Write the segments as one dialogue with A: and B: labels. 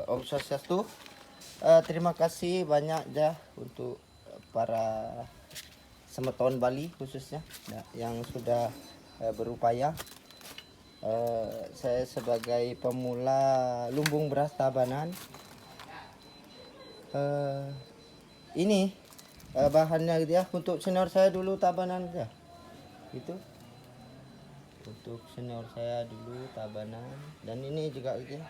A: Om Swastiastu. Terima kasih banyak ya untuk para semeton Bali khususnya yang sudah berupaya. Saya sebagai pemula lumbung beras Tabanan, ini bahannya gitu ya, untuk senior saya dulu Tabanan ya, gitu. Untuk senior saya dulu Tabanan, dan ini juga gitu ya.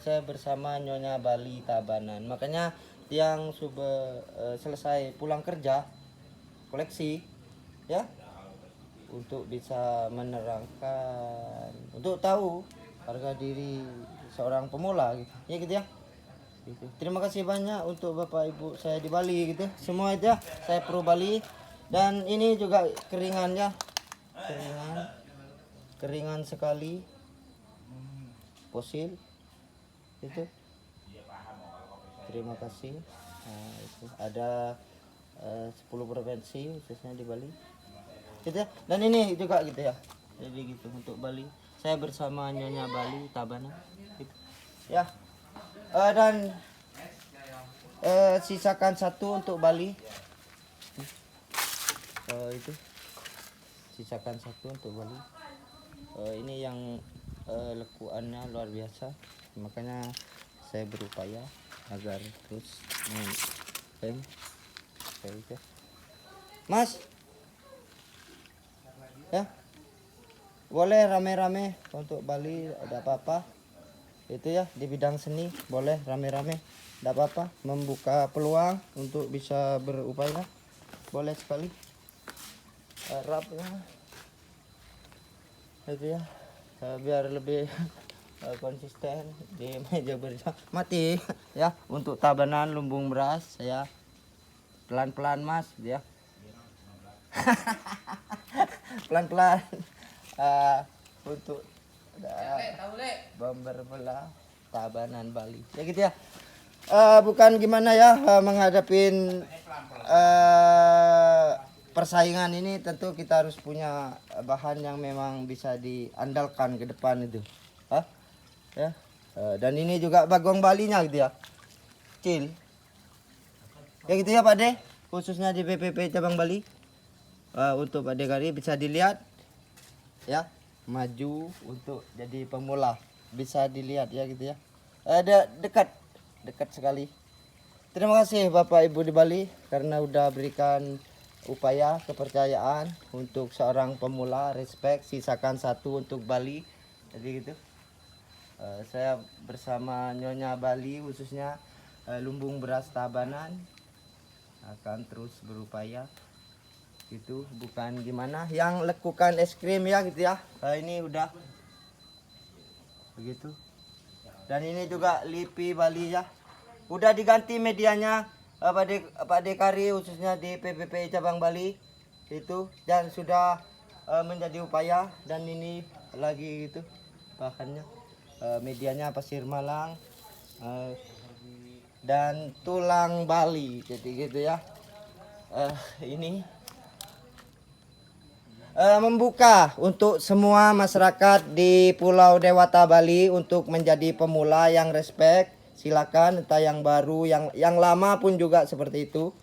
A: Saya bersama Nyonya Bali Tabanan. Makanya yang sudah selesai pulang kerja koleksi ya, untuk bisa menerangkan, untuk tahu harga diri seorang pemula gitu ya, gitu ya gitu. Terima kasih banyak untuk Bapak Ibu saya di Bali gitu semua itu ya, saya pro Bali. Dan ini juga keringannya, keringan sekali, fosil itu. Terima kasih. Nah, itu ada 10 provinsi khususnya di Bali gitu ya. Dan ini juga gitu ya, jadi gitu untuk Bali saya bersama Nyonya Bali Tabanan gitu ya. Dan sisakan satu untuk Bali, itu sisakan satu untuk Bali. Ini yang lekuannya luar biasa, makanya saya berupaya agar terus gitu. Mas ya, boleh rame-rame untuk Bali, ada apa-apa itu ya, di bidang seni boleh rame-rame, tidak apa-apa, membuka peluang untuk bisa berupaya, boleh sekali. Rapnya itu ya, biar lebih konsisten di meja berjuang mati ya. Untuk Tabanan lumbung beras saya pelan-pelan mas ya. Pelan-pelan untuk bomber bola Tabanan Bali ya gitu ya. Bukan gimana ya, menghadapin persaingan ini tentu kita harus punya bahan yang memang bisa diandalkan ke depan itu. Ya. Dan ini juga bagong Balinya gitu ya, kecil ya gitu ya Pak De, khususnya di PPP cabang Bali. Untuk Pak De Kari bisa dilihat ya, maju untuk jadi pemula bisa dilihat ya gitu ya. Ada dekat sekali. Terima kasih Bapak Ibu di Bali karena udah berikan upaya kepercayaan untuk seorang pemula. Respect, sisakan satu untuk Bali jadi gitu. Saya bersama Nyonya Bali khususnya lumbung beras Tabanan akan terus berupaya itu. Bukan gimana yang lekukan es krim ya gitu ya. Ini udah begitu. Dan ini juga LIPI Bali ya, udah diganti medianya Pak Dekari khususnya di PPP cabang Bali itu, dan sudah menjadi upaya. Dan ini lagi gitu bahannya, medianya pasir Malang dan tulang Bali jadi gitu ya. Ini membuka untuk semua masyarakat di Pulau Dewata Bali untuk menjadi pemula yang respect. Silakan, entah yang baru, yang lama pun juga seperti itu.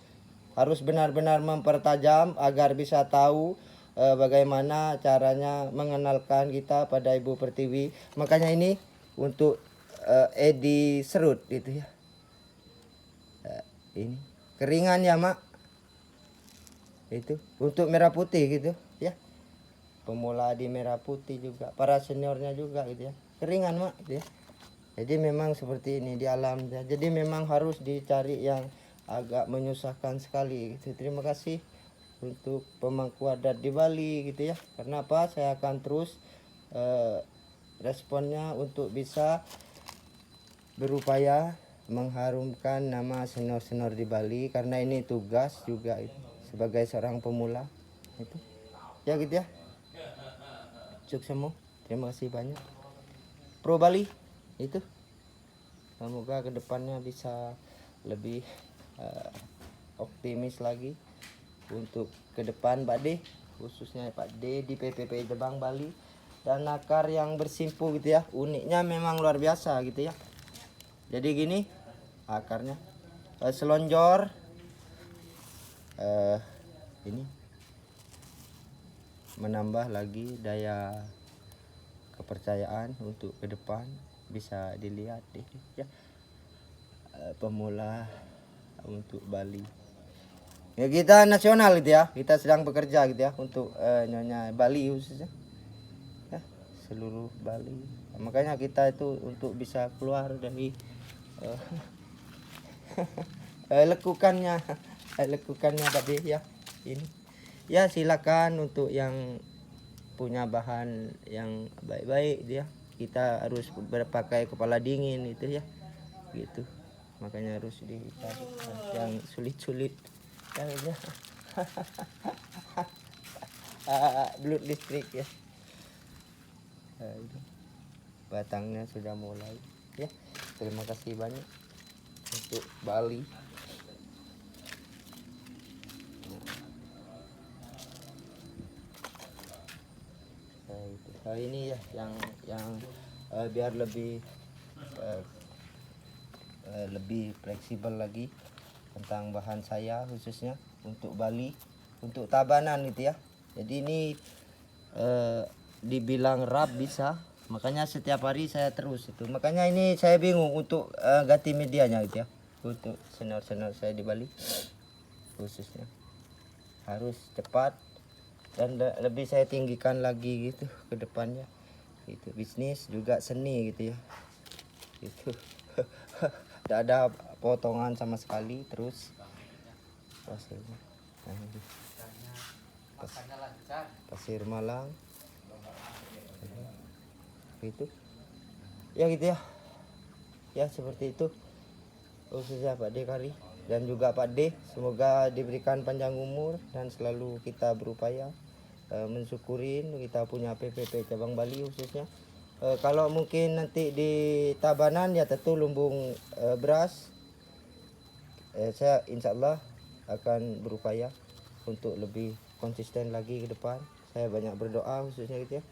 A: Harus benar-benar mempertajam agar bisa tahu bagaimana caranya mengenalkan kita pada Ibu Pertiwi. Makanya ini untuk Edi Serut gitu ya. Ini keringan ya mak, itu untuk merah putih gitu ya. Pemula di merah putih juga, para seniornya juga gitu ya, keringan mak gitu ya. Jadi memang seperti ini di alam ya. Jadi memang harus dicari yang agak menyusahkan sekali gitu. Terima kasih untuk pemangku adat di Bali gitu ya. Karena apa, saya akan terus responnya untuk bisa berupaya mengharumkan nama senior-senior di Bali, karena ini tugas juga itu, sebagai seorang pemula itu ya gitu ya. Sukses semua, terima kasih banyak Pro Bali itu. Semoga kedepannya bisa lebih optimis lagi untuk ke depan Pak D, khususnya Pak D di PPP Cabang Bali. Dan akar yang bersimpu gitu ya, uniknya memang luar biasa gitu ya. Jadi gini akarnya. Selonjor ini menambah lagi daya kepercayaan untuk ke depan. Bisa dilihat deh ya, pemula untuk Bali ya, kita nasional gitu ya, kita sedang bekerja gitu ya untuk Nyonya Bali khususnya ya, seluruh Bali. Makanya kita itu untuk bisa keluar dari lekukannya tadi ya. Ini ya, silakan untuk yang punya bahan yang baik-baik dia, kita harus berpakai kepala dingin itu ya gitu. Makanya harus dicari yang sulit-sulit ya. Belut listrik ya. Batangnya sudah mulai ya. Terima kasih banyak untuk Bali. Ini ya yang biar lebih fleksibel lagi tentang bahan saya khususnya untuk Bali, untuk tabanan gitu ya. Jadi ini dibilang rap bisa, makanya setiap hari saya terus itu. Makanya ini saya bingung untuk ganti medianya gitu ya, untuk senior-senior saya di Bali khususnya harus cepat dan lebih saya tinggikan lagi gitu ke depannya. Itu bisnis juga seni gitu ya. Itu tidak ada potongan sama sekali terus pasirnya. Pasir Malang. Itu. Ya gitu ya. Ya seperti itu. Khususnya Pak D kali dan juga Pak D, semoga diberikan panjang umur dan selalu kita berupaya mensyukurin kita punya PPP cabang Bali khususnya. Kalau mungkin nanti di Tabanan ya tentu lumbung beras, saya insya Allah akan berupaya untuk lebih konsisten lagi ke depan. Saya banyak berdoa khususnya gitu ya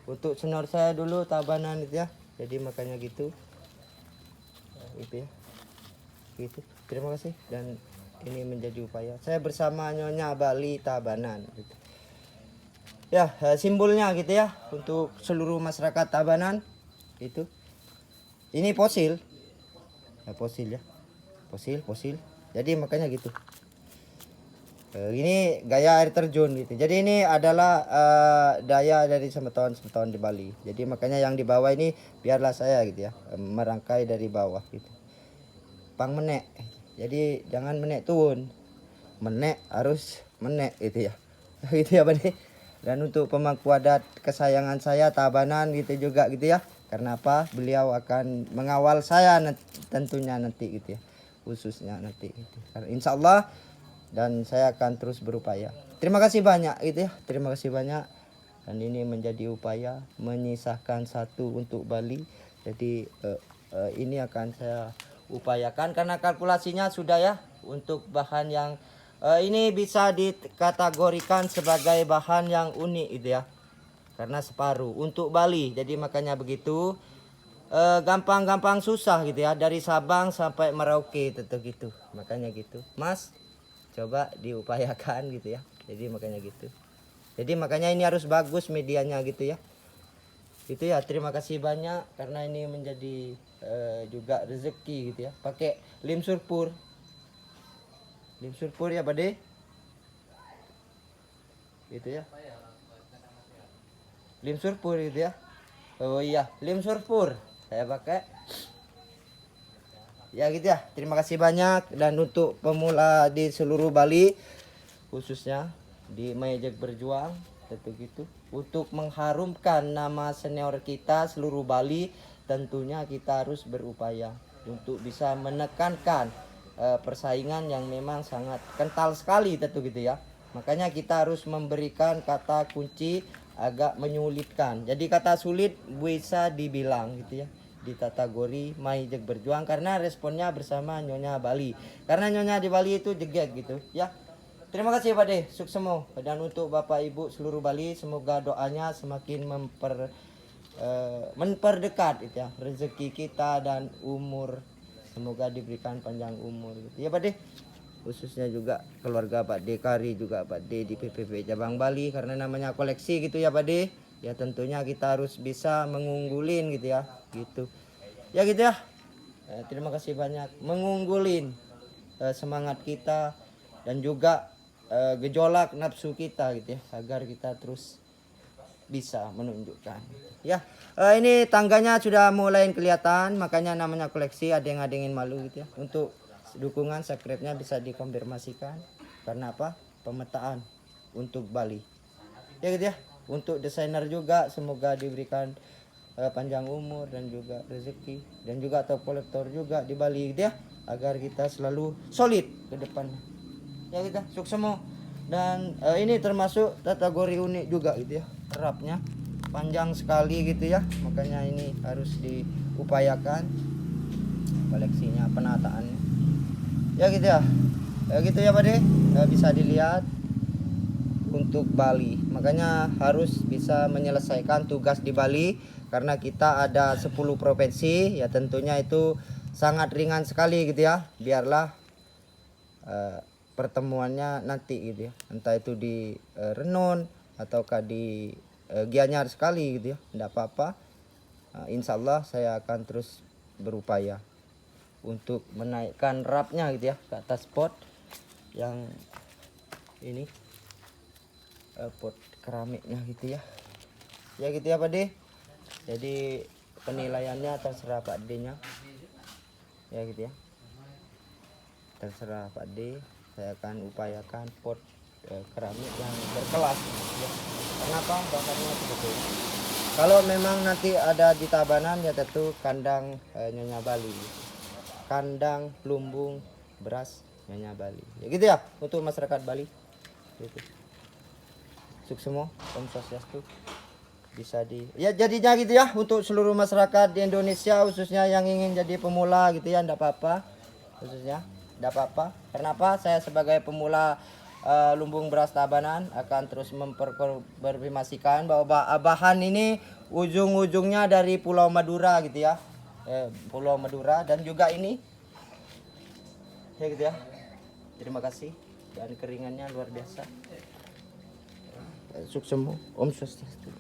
A: untuk senior saya dulu Tabanan gitu ya, jadi makanya gitu itu ya gitu. Terima kasih, dan ini menjadi upaya saya bersama Nyonya Bali Tabanan gitu. Ya, simbolnya gitu ya untuk seluruh masyarakat Tabanan itu. Ini fosil. Ya, fosil ya. Fosil. Jadi makanya gitu. Ini gaya air terjun gitu. Jadi ini adalah daya dari semeton di Bali. Jadi makanya yang di bawah ini biarlah saya gitu ya merangkai dari bawah gitu. Pang menek. Jadi jangan menek turun. Menek harus menek gitu ya. Gitu ya, Bani. Dan untuk pemangku adat kesayangan saya Tabanan gitu juga gitu ya. Karena apa? Beliau akan mengawal saya tentunya nanti gitu ya. Khususnya nanti gitu. Karena insya Allah, dan saya akan terus berupaya. Terima kasih banyak gitu ya. Terima kasih banyak. Dan ini menjadi upaya menyisahkan satu untuk Bali. Jadi ini akan saya upayakan karena kalkulasinya sudah ya untuk bahan yang ini bisa dikategorikan sebagai bahan yang unik gitu ya, karena separuh untuk Bali. Jadi makanya begitu gampang-gampang susah gitu ya, dari Sabang sampai Merauke tentu gitu. Makanya gitu Mas, coba diupayakan gitu ya. Jadi makanya gitu. Jadi makanya ini harus bagus medianya gitu ya. Itu ya, terima kasih banyak karena ini menjadi juga rezeki gitu ya. Pakai lim surpur. Lim surpur ya, Bade. Gitu ya. Lim surpur gitu ya. Oh iya, lim surpur saya pakai. Ya gitu ya. Terima kasih banyak, dan untuk pemula di seluruh Bali khususnya di Mayjek Berjuang tentu gitu, untuk mengharumkan nama senior kita seluruh Bali, tentunya kita harus berupaya untuk bisa menekankan persaingan yang memang sangat kental sekali tentu gitu ya. Makanya kita harus memberikan kata kunci agak menyulitkan. Jadi kata sulit bisa dibilang gitu ya di kategori Mayjek Berjuang karena responnya bersama Nyonya Bali. Karena Nyonya di Bali itu jeget gitu ya. Terima kasih Pak De, sukses semua. Dan untuk Bapak Ibu seluruh Bali, semoga doanya semakin memperdekat itu ya rezeki kita dan umur, semoga diberikan panjang umur gitu ya Pak De. Khususnya juga keluarga Pak De Kari juga Pak De di PPP Cabang Bali, karena namanya koleksi gitu ya Pak De. Ya tentunya kita harus bisa mengunggulin gitu ya gitu ya gitu ya. Terima kasih banyak, mengunggulin semangat kita dan juga gejolak nafsu kita gitu ya, agar kita terus bisa menunjukkan ya. Ini tangganya sudah mulai kelihatan, makanya namanya koleksi, ada yang ingin malu gitu ya. Untuk dukungan subscribe-nya bisa dikonfirmasikan, karena apa, pemetaan untuk Bali ya gitu ya. Untuk desainer juga semoga diberikan panjang umur dan juga rezeki, dan juga top kolektor juga di Bali gitu ya, agar kita selalu solid ke depan ya kita sukses semua. Dan ini termasuk kategori unik juga gitu ya, rapnya panjang sekali gitu ya, makanya ini harus diupayakan koleksinya, penataannya ya gitu ya. Gitu ya Pak De, bisa dilihat untuk Bali, makanya harus bisa menyelesaikan tugas di Bali, karena kita ada 10 provinsi ya, tentunya itu sangat ringan sekali gitu ya. Biarlah pertemuannya nanti gitu ya, entah itu di Renon ataukah di Gianyar sekali gitu ya, tidak apa-apa. Insya Allah saya akan terus berupaya untuk menaikkan rapnya gitu ya ke atas pot yang ini, pot keramiknya gitu ya. Ya gitu ya Pak De. Jadi penilaiannya terserah Pak D nya ya gitu ya, terserah Pak D. Saya akan upayakan pot keramik yang berkelas ya. Kenapa? Bahannya begitu. Kalau memang nanti ada di Tabanan ya tentu kandang Nyonya Bali, kandang lumbung beras Nyonya Bali ya gitu ya, untuk masyarakat Bali gitu. Sukses semua, Om Swastiastu. Bisa ya jadinya gitu ya, untuk seluruh masyarakat di Indonesia, khususnya yang ingin jadi pemula gitu ya, enggak apa-apa, khususnya enggak apa-apa. Karena apa, saya sebagai pemula lumbung beras Tabanan akan terus memperkonfirmasikan bahwa bahan ini ujung-ujungnya dari Pulau Madura gitu ya, Pulau Madura, dan juga ini ya gitu ya. Terima kasih, dan keringannya luar biasa. Sukses semua, Om Swastiastu.